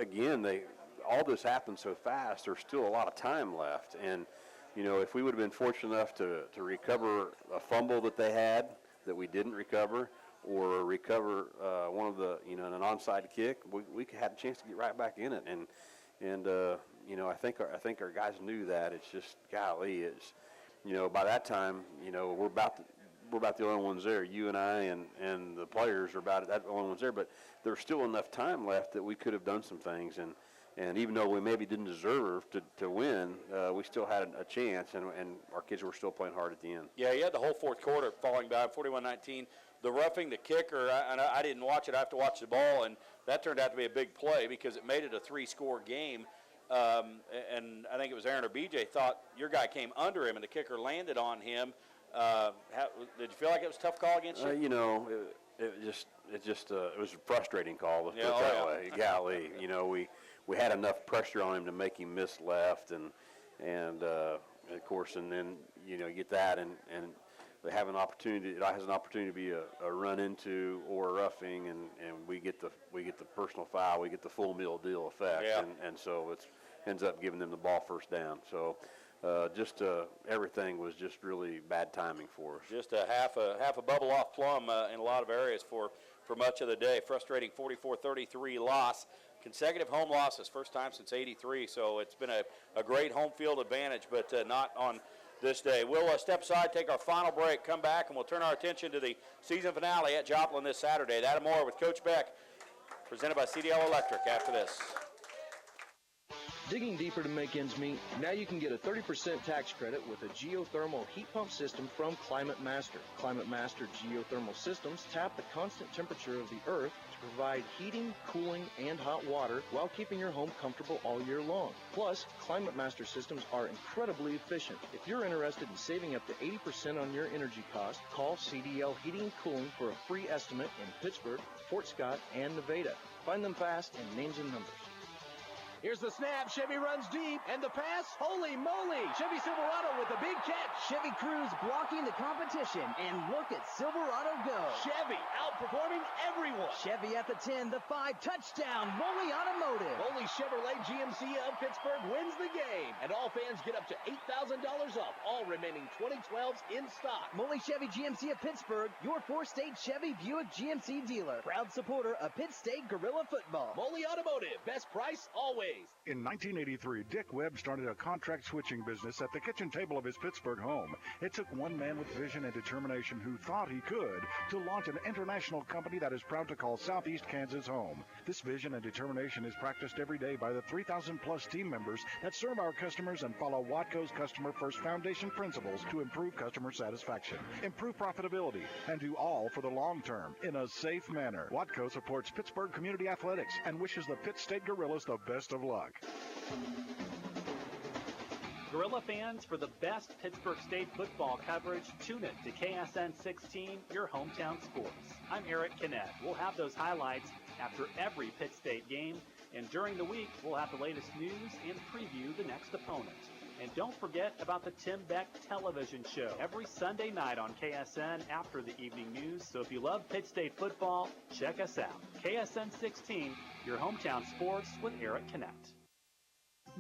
again, all this happened so fast. There's still a lot of time left, and if we would have been fortunate enough to recover a fumble that they had that we didn't recover, or recover one of the an onside kick, we had a chance to get right back in it, and I think our guys knew that. It's just golly, it's by that time we're about the only ones there. You and I and the players are about the only ones there, but there's still enough time left that we could have done some things, and even though we maybe didn't deserve to win, we still had a chance, and our kids were still playing hard at the end. Yeah, you had the whole fourth quarter falling back, 41-19. The roughing the kicker, I didn't watch it. I have to watch the ball, and that turned out to be a big play because it made it a 3-score game. And I think it was Aaron or BJ thought your guy came under him, and the kicker landed on him. Did you feel like it was a tough call against you? It was a frustrating call. Let's put it that way. Golly, we had enough pressure on him to make him miss left, and of course, and then you get that, and they have an opportunity. It has an opportunity to be a run into or a roughing, and we get the personal foul. We get the full meal deal effect, and so it ends up giving them the ball first down. So. Everything was just really bad timing for us. Just a half a bubble off plum in a lot of areas for much of the day. Frustrating 44-33 loss. consecutive home losses, first time since '83. So it's been a great home field advantage, but not on this day. We'll step aside, take our final break, come back, and we'll turn our attention to the season finale at Joplin this Saturday. That and more with Coach Beck, presented by CDL Electric after this. Digging deeper to make ends meet? Now you can get a 30% tax credit with a geothermal heat pump system from Climate Master. Climate Master geothermal systems tap the constant temperature of the earth to provide heating, cooling, and hot water while keeping your home comfortable all year long. Plus, Climate Master systems are incredibly efficient. If you're interested in saving up to 80% on your energy cost, call CDL Heating and Cooling for a free estimate in Pittsburg, Fort Scott, and Nevada. Find them fast in names and numbers. Here's the snap. Chevy runs deep. And the pass. Holy moly. Chevy Silverado with a big catch. Chevy Cruz blocking the competition. And look at Silverado go. Chevy outperforming everyone. Chevy at the 10, the 5, touchdown. Moley Automotive. Moley Chevrolet GMC of Pittsburgh wins the game. And all fans get up to $8,000 off all remaining 2012s in stock. Moley Chevy GMC of Pittsburgh, your four-state Chevy Buick GMC dealer. Proud supporter of Pitt State Gorilla Football. Moley Automotive. Best price always. In 1983, Dick Webb started a contract switching business at the kitchen table of his Pittsburgh home. It took one man with vision and determination who thought he could to launch an international company that is proud to call Southeast Kansas home. This vision and determination is practiced every day by the 3,000-plus team members that serve our customers and follow Watco's Customer First Foundation principles to improve customer satisfaction, improve profitability, and do all for the long term in a safe manner. Watco supports Pittsburgh Community Athletics and wishes the Pitt State Gorillas the best of luck. Gorilla fans, for the best Pittsburg State football coverage, tune in to KSN 16, your hometown sports. I'm Eric Kinnett. We'll have those highlights after every Pitt State game, and during the week, we'll have the latest news and preview the next opponent. And don't forget about the Tim Beck television show every Sunday night on KSN after the evening news. So if you love Pitt State football, check us out. KSN 16, your hometown sports with Eric Kinnett.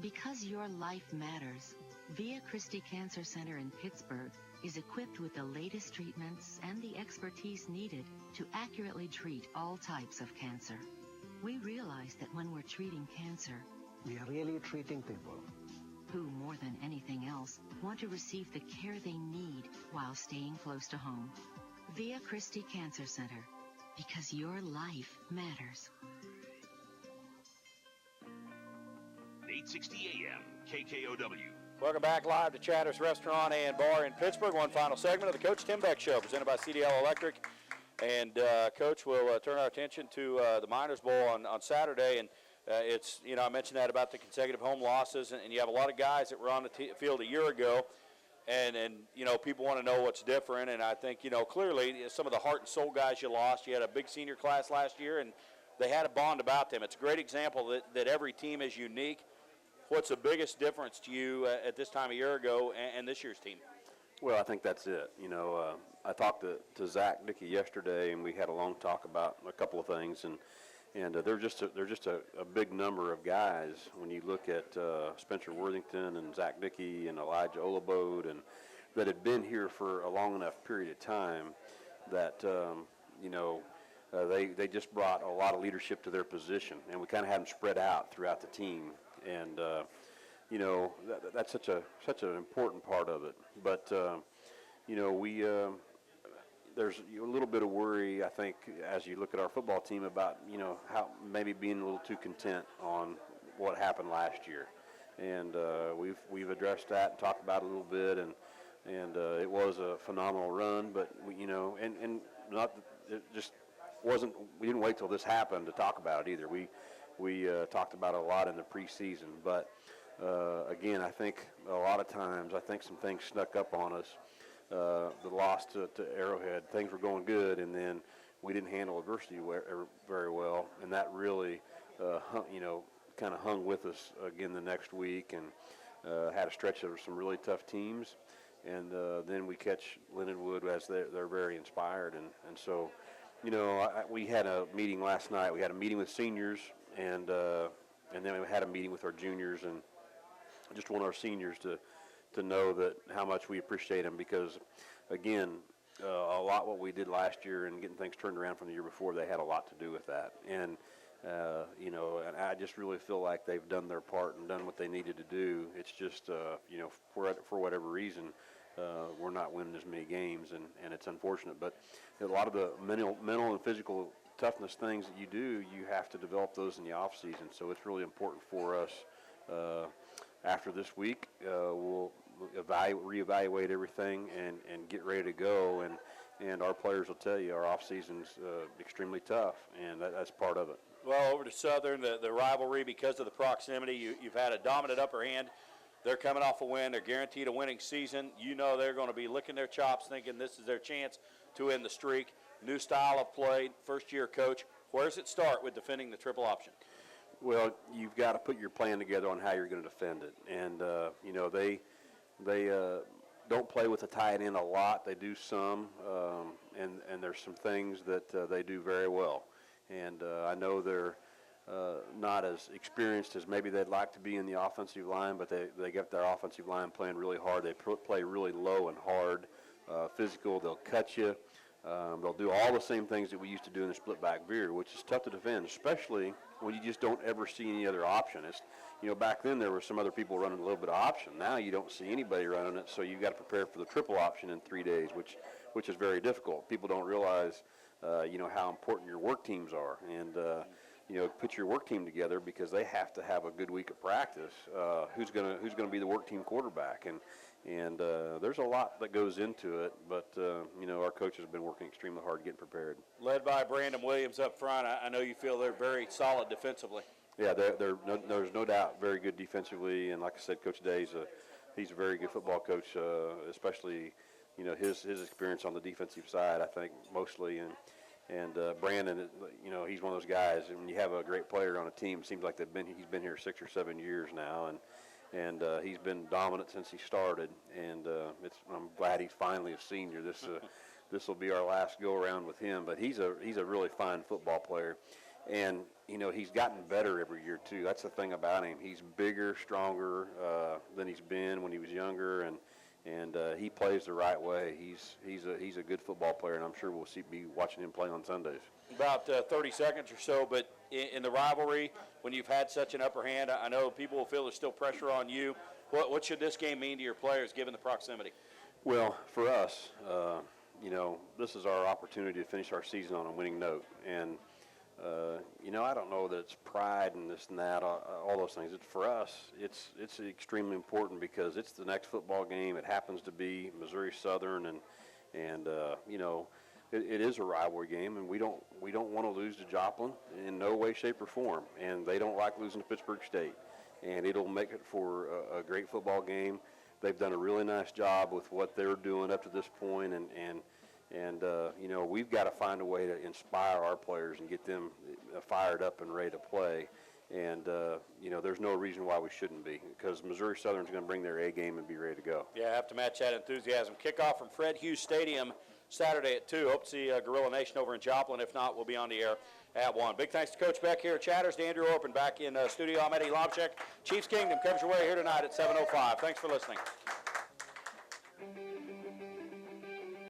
Because your life matters, Via Christi Cancer Center in Pittsburgh is equipped with the latest treatments and the expertise needed to accurately treat all types of cancer. We realize that when we're treating cancer, We are really treating people who, more than anything else, want to receive the care they need while staying close to home. Via Christi Cancer Center, because your life matters. 860 AM, KKOW. Welcome back live to Chatter's Restaurant and Bar in Pittsburgh. One final segment of the Coach Tim Beck Show, presented by CDL Electric. And, Coach, we'll turn our attention to the Miners Bowl on Saturday. And it's, I mentioned that about the consecutive home losses. And you have a lot of guys that were on the field a year ago. And people want to know what's different. And I think, clearly some of the heart and soul guys you lost. You had a big senior class last year, and they had a bond about them. It's a great example that every team is unique. What's the biggest difference to you at this time a year ago and this year's team? Well, I think that's it. I talked to Zach Dickey yesterday, and we had a long talk about a couple of things, and they're just a big number of guys. When you look at Spencer Worthington and Zach Dickey and Elijah Olabode, and that had been here for a long enough period of time that they just brought a lot of leadership to their position, and we kind of had them spread out throughout the team. And that's such an important part of it. But there's a little bit of worry, I think, as you look at our football team about how maybe being a little too content on what happened last year. And we've addressed that and talked about it a little bit, and it was a phenomenal run. But and not it just wasn't. We didn't wait till this happened to talk about it either. We talked about it a lot in the preseason, but again, I think a lot of times, some things snuck up on us. The loss to Arrowhead, things were going good, and then we didn't handle adversity very well, and that really, kind of hung with us again the next week, and had a stretch of some really tough teams, and then we catch Lindenwood as they're very inspired, and so, we had a meeting last night. We had a meeting with seniors. And then we had a meeting with our juniors, and I just want our seniors to know that how much we appreciate them, because, again, a lot what we did last year and getting things turned around from the year before, they had a lot to do with that. And You know, and I just really feel like they've done their part and done what they needed to do. It's just, you know, for whatever reason, we're not winning as many games, and it's unfortunate. But a lot of the mental and physical toughness things that you do, you have to develop those in the off season. So it's really important for us. After this week, we'll reevaluate everything and get ready to go. And our players will tell you our off season's extremely tough, and that's part of it. Well, over to Southern, the rivalry, because of the proximity, you've had a dominant upper hand. They're coming off a win. They're guaranteed a winning season. You know they're going to be licking their chops thinking this is their chance to end the streak. New style of play, first-year coach. Where does it start with defending the triple option? Well, you've got to put your plan together on how you're going to defend it. And, you know, they don't play with the tight end a lot. They do some, and there's some things that they do very well. And I know they're not as experienced as maybe they'd like to be in the offensive line, but they get their offensive line playing really hard. They play really low and hard, physical. They'll cut you. They'll do all the same things that we used to do in the split back veer, which is tough to defend, especially when you just don't ever see any other option. It's, you know, back then there were some other people running a little bit of option. Now you don't see anybody running it, so you've got to prepare for the triple option in 3 days, which is very difficult. People don't realize, you know, how important your work teams are, and you know, put your work team together because they have to have a good week of practice. Who's gonna be the work team quarterback, and there's a lot that goes into it, but you know, our coaches have been working extremely hard getting prepared. Led by Brandon Williams up front, I know you feel they're very solid defensively. Yeah, there's no doubt very good defensively, and like I said, Coach Day, he's a very good football coach, especially, you know, his experience on the defensive side, I think, mostly, and Brandon, you know, he's one of those guys, and when you have a great player on a team, it seems like he's been here 6 or 7 years now, and he's been dominant since he started, and I'm glad he's finally a senior. This will be our last go around with him, but he's a really fine football player, and you know, he's gotten better every year too. That's the thing about him. He's bigger, stronger than he's been when he was younger, and he plays the right way. He's a good football player, and I'm sure we'll be watching him play on Sundays. About 30 seconds or so, but in the rivalry, when you've had such an upper hand, I know people will feel there's still pressure on you. What should this game mean to your players, given the proximity? Well, for us, you know, this is our opportunity to finish our season on a winning note, and you know, I don't know that it's pride and this and that, all those things. For us, it's extremely important because it's the next football game. It happens to be Missouri Southern, and you know, it is a rivalry game, and we don't want to lose to Joplin in no way, shape, or form. And they don't like losing to Pittsburg State, and it'll make it for a great football game. They've done a really nice job with what they're doing up to this point, and you know, we've got to find a way to inspire our players and get them fired up and ready to play. And, you know, there's no reason why we shouldn't be, because Missouri Southern's going to bring their A game and be ready to go. Yeah, I have to match that enthusiasm. Kickoff from Fred Hughes Stadium Saturday at 2. Hope to see Gorilla Nation over in Joplin. If not, we'll be on the air at 1. Big thanks to Coach Beck here at Chatters, to Andrew Orpin back in studio. I'm Eddie Lobchek. Chiefs Kingdom comes your way here tonight at 7:05. Thanks for listening.